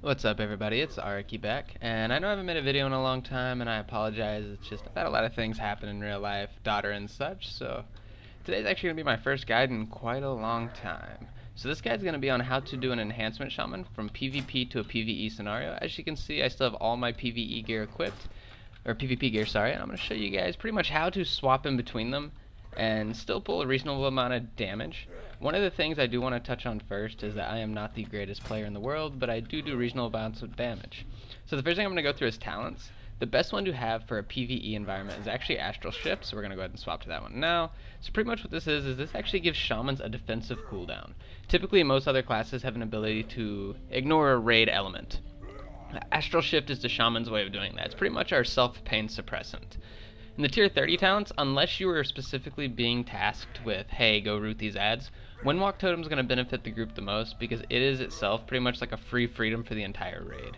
What's up, everybody? It's Araki back, and I know I haven't made a video in a long time, and I apologize. It's just I've had a lot of things happen in real life, daughter and such, so today's actually going to be my first guide in quite a long time. So this guide's going to be on how to do an enhancement shaman from PvP to a PvE scenario. As you can see, I still have all my PvE gear equipped, or PvP gear, sorry, and I'm going to show you guys pretty much how to swap in between them and still pull a reasonable amount of damage. One of the things I do want to touch on first is that I am not the greatest player in the world, but I do reasonable amounts of damage. So the first thing I'm going to go through is talents. The best one to have for a PvE environment is actually Astral Shift, so we're going to go ahead and swap to that one now. So pretty much what this is this actually gives shamans a defensive cooldown. Typically most other classes have an ability to ignore a raid element. Astral Shift is the shaman's way of doing that. It's pretty much our self-pain suppressant. In the tier 30 talents, unless you are specifically being tasked with, hey, go root these ads, Windwalk Totem is going to benefit the group the most because it is itself pretty much like a free freedom for the entire raid.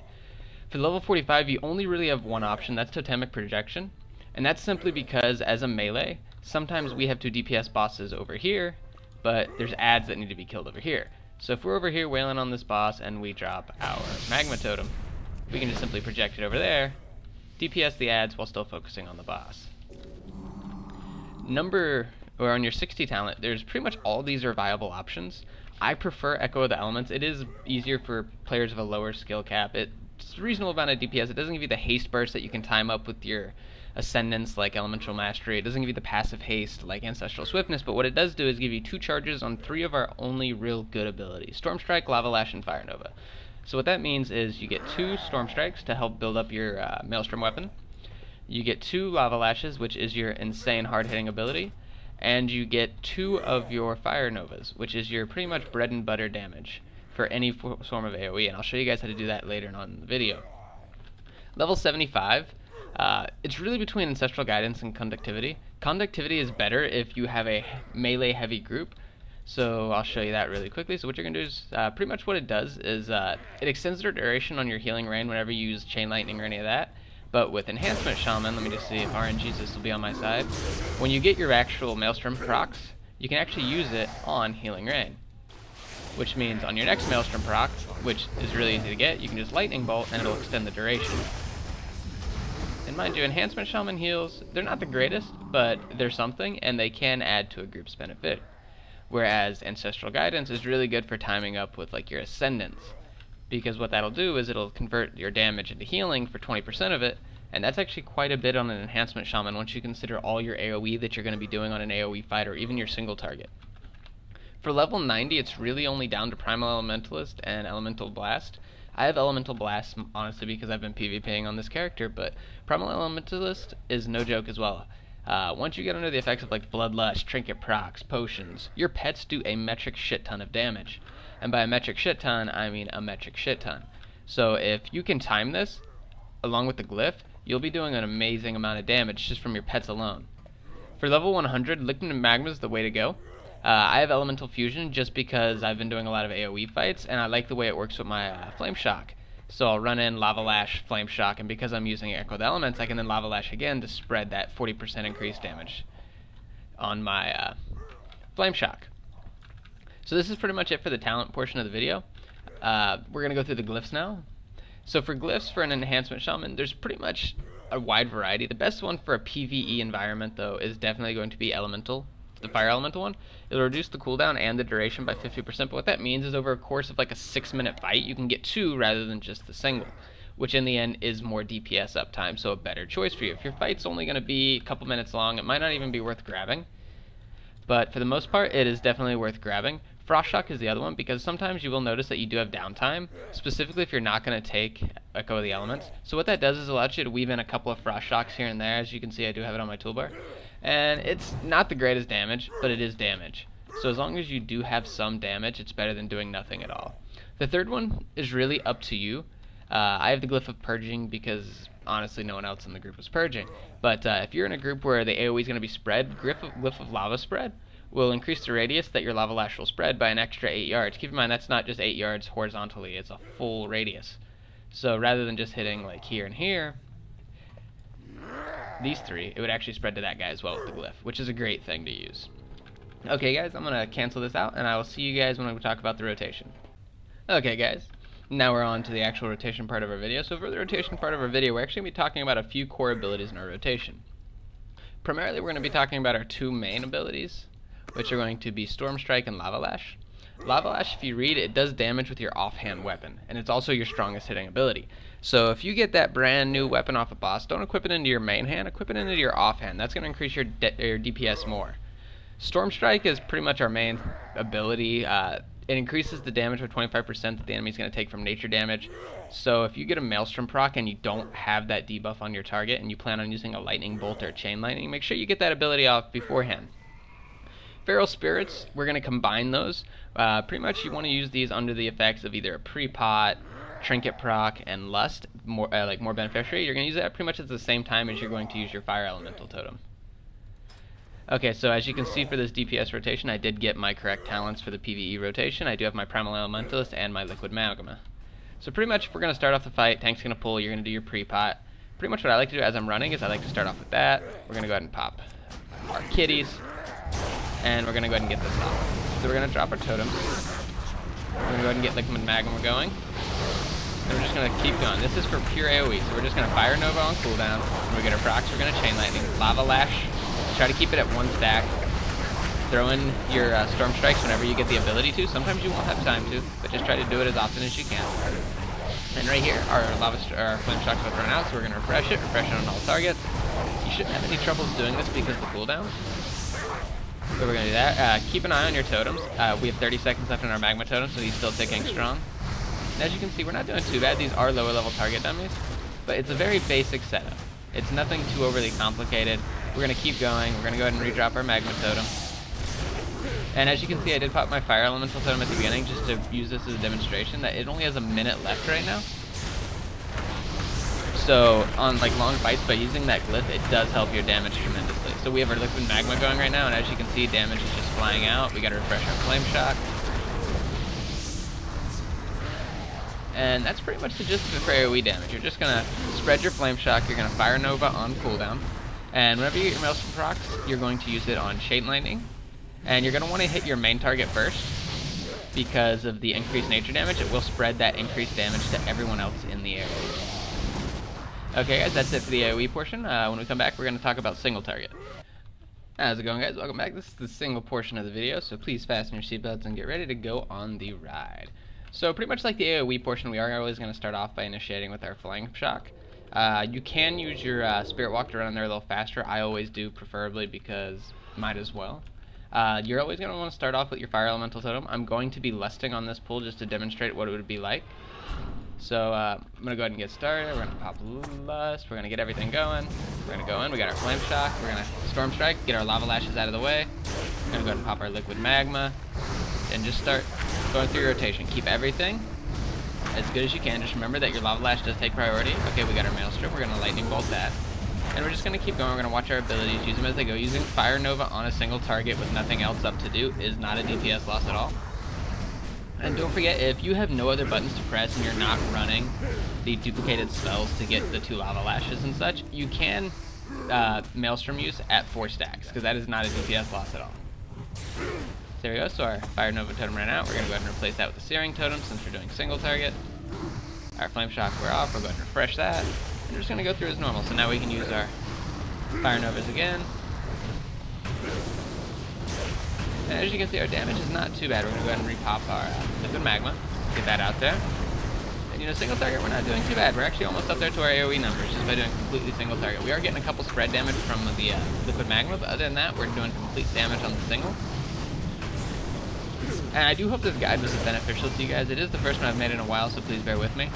For level 45, you only really have one option, that's Totemic Projection, and that's simply because as a melee, sometimes we have 2 DPS bosses over here, but there's ads that need to be killed over here. So if we're over here wailing on this boss and we drop our Magma Totem, we can just simply project it over there, DPS the ads while still focusing on the boss. On your 60 talent, there's pretty much all these are viable options. I prefer Echo of the Elements. It is easier for players of a lower skill cap. It's a reasonable amount of DPS. It doesn't give you the haste burst that you can time up with your ascendants like Elemental Mastery. It doesn't give you the passive haste like Ancestral Swiftness, but what it does do is give you 2 charges on 3 of our only real good abilities: Storm Strike, Lava Lash, and Fire Nova. So what that means is you get 2 Storm Strikes to help build up your Maelstrom weapon. You get 2 Lava Lashes, which is your insane hard-hitting ability. And you get 2 of your Fire Novas, which is your pretty much bread and butter damage for any form of AoE, and I'll show you guys how to do that later on in the video. Level 75, it's really between Ancestral Guidance and Conductivity. Conductivity is better if you have a melee heavy group, so I'll show you that really quickly. So what you're going to do is, pretty much what it does is it extends the duration on your healing rain whenever you use Chain Lightning or any of that. But with Enhancement Shaman, let me just see if RNGesus will be on my side. When you get your actual Maelstrom procs, you can actually use it on Healing Rain. Which means on your next Maelstrom proc, which is really easy to get, you can just Lightning Bolt and it'll extend the duration. And mind you, Enhancement Shaman heals, they're not the greatest, but they're something, and they can add to a group's benefit. Whereas Ancestral Guidance is really good for timing up with like your Ascendants, because what that'll do is it'll convert your damage into healing for 20% of it, and that's actually quite a bit on an Enhancement Shaman once you consider all your AoE that you're going to be doing on an AoE fight or even your single target. For level 90, it's really only down to Primal Elementalist and Elemental Blast. I have Elemental Blast, honestly, because I've been PvPing on this character, but Primal Elementalist is no joke as well. Once you get under the effects of like Bloodlust, Trinket Procs, Potions, your pets do a metric shit ton of damage. And by a metric shit ton, I mean a metric shit ton. So if you can time this, along with the glyph, you'll be doing an amazing amount of damage just from your pets alone. For level 100, Liquid Magma is the way to go. I have Elemental Fusion just because I've been doing a lot of AoE fights, and I like the way it works with my Flame Shock. So I'll run in Lava Lash, Flame Shock, and because I'm using Echo of the Elements, I can then Lava Lash again to spread that 40% increased damage on my Flame Shock. So this is pretty much it for the talent portion of the video. We're going to go through the glyphs now. So for glyphs for an Enhancement Shaman, there's pretty much a wide variety. The best one for a PvE environment, though, is definitely going to be Elemental, the Fire Elemental one. It'll reduce the cooldown and the duration by 50%, but what that means is over a course of like a 6-minute fight, you can get 2 rather than just the single, which in the end is more DPS uptime, so a better choice for you. If your fight's only going to be a couple minutes long, it might not even be worth grabbing, but for the most part, it is definitely worth grabbing. Frost Shock is the other one, because sometimes you will notice that you do have downtime, specifically if you're not going to take Echo of the Elements. So what that does is allows you to weave in a couple of Frost Shocks here and there. As you can see, I do have it on my toolbar. And it's not the greatest damage, but it is damage. So as long as you do have some damage, it's better than doing nothing at all. The third one is really up to you. I have the Glyph of Purging because honestly no one else in the group was purging. But if you're in a group where the AoE is going to be spread, Glyph of Lava Spread will increase the radius that your Lava Lash will spread by an extra 8 yards. Keep in mind that's not just 8 yards horizontally, it's a full radius. So rather than just hitting like here and here, these 3, it would actually spread to that guy as well with the glyph, which is a great thing to use. Okay guys, I'm going to cancel this out and I will see you guys when we talk about the rotation. Okay guys, Now we're on to the actual rotation part of our video. So for the rotation part of our video, we're actually going to be talking about a few core abilities in our rotation. Primarily, we're going to be talking about our two main abilities, which are going to be Storm Strike and Lava Lash. Lava Lash, if you read, it does damage with your offhand weapon, and it's also your strongest hitting ability. So if you get that brand new weapon off a boss, don't equip it into your main hand, equip it into your offhand. That's going to increase your DPS more. Storm Strike is pretty much our main ability. It increases the damage by 25% that the enemy's going to take from nature damage. So if you get a Maelstrom proc and you don't have that debuff on your target and you plan on using a Lightning Bolt or Chain Lightning, make sure you get that ability off beforehand. Feral Spirits, we're going to combine those. Pretty much you want to use these under the effects of either a Pre-Pot, Trinket proc, and Lust, more beneficiary. You're going to use that pretty much at the same time as you're going to use your Fire Elemental Totem. Okay, so as you can see for this DPS rotation, I did get my correct talents for the PvE rotation. I do have my Primal Elementalist and my Liquid Magma. So pretty much, if we're going to start off the fight, tank's going to pull, you're going to do your pre-pot. Pretty much what I like to do as I'm running is I like to start off with that. We're going to go ahead and pop our kitties, and we're going to go ahead and get this off. So we're going to drop our totems. We're going to go ahead and get Liquid Magma going. And we're just going to keep going. This is for pure AoE, so we're just going to Fire Nova on cooldown. When we get our procs, we're going to Chain Lightning, Lava Lash. Try to keep it at one stack. Throw in your Storm Strikes whenever you get the ability to. Sometimes you won't have time to, but just try to do it as often as you can. And right here, our Flame Shock's about to run out, so we're going to refresh it on all targets. You shouldn't have any troubles doing this because of the cooldown. So we're going to do that. Keep an eye on your totems. We have 30 seconds left in our Magma totem, so he's still ticking strong. And as you can see, we're not doing too bad. These are lower level target dummies, but it's a very basic setup. It's nothing too overly complicated. We're going to keep going. We're going to go ahead and redrop our Magma Totem. And as you can see, I did pop my Fire Elemental Totem at the beginning just to use this as a demonstration that it only has a minute left right now. So on like long fights, by using that glyph, it does help your damage tremendously. So we have our Liquid Magma going right now, and as you can see, damage is just flying out. We got to refresh our Flame Shock. And that's pretty much the gist of it for AoE damage. You're just going to spread your Flame Shock, you're going to Fire Nova on cooldown, and whenever you get your Maelstrom procs, you're going to use it on Chain Lightning, and you're going to want to hit your main target first, because of the increased nature damage. It will spread that increased damage to everyone else in the area. Okay guys, that's it for the AoE portion. When we come back, we're going to talk about single target. How's it going guys? Welcome back. This is the single portion of the video, so please fasten your seatbelts and get ready to go on the ride. So pretty much like the AoE portion, we are always going to start off by initiating with our Flame Shock. You can use your Spirit Walk to run in there a little faster. I always do, preferably, because might as well. You're always going to want to start off with your Fire Elemental Totem. I'm going to be lusting on this pull just to demonstrate what it would be like. So I'm going to go ahead and get started. We're going to pop Lust. We're going to get everything going. We're going to go in. We got our Flame Shock. We're going to Storm Strike, get our Lava Lashes out of the way. We're going to go ahead and pop our Liquid Magma. And just start going through your rotation. Keep everything as good as you can. Just remember that your Lava Lash does take priority. Okay, we got our Maelstrom. We're going to Lightning Bolt that. And we're just going to keep going. We're going to watch our abilities, use them as they go. Using Fire Nova on a single target with nothing else up to do is not a DPS loss at all. And don't forget, if you have no other buttons to press and you're not running the duplicated spells to get the 2 Lava Lashes and such, you can Maelstrom use at 4 stacks, because that is not a DPS loss at all. So there we go, so our Fire Nova Totem ran out. We're going to go ahead and replace that with the Searing Totem since we're doing single target. Our Flame Shock we're off, we'll go ahead and refresh that. And we're just going to go through as normal, so now we can use our Fire Novas again. And as you can see, our damage is not too bad. We're going to go ahead and repop our Liquid Magma, get that out there. And you know, single target, we're not doing too bad. We're actually almost up there to our AoE numbers just by doing completely single target. We are getting a couple spread damage from the Liquid Magma, but other than that, we're doing complete damage on the single. And I do hope this guide was beneficial to you guys. It is the first one I've made in a while, so please bear with me.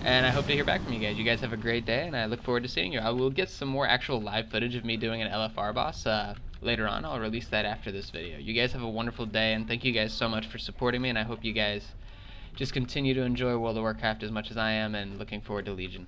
And I hope to hear back from you guys. You guys have a great day, and I look forward to seeing you. I will get some more actual live footage of me doing an LFR boss later on. I'll release that after this video. You guys have a wonderful day, and thank you guys so much for supporting me, and I hope you guys just continue to enjoy World of Warcraft as much as I am, and looking forward to Legion.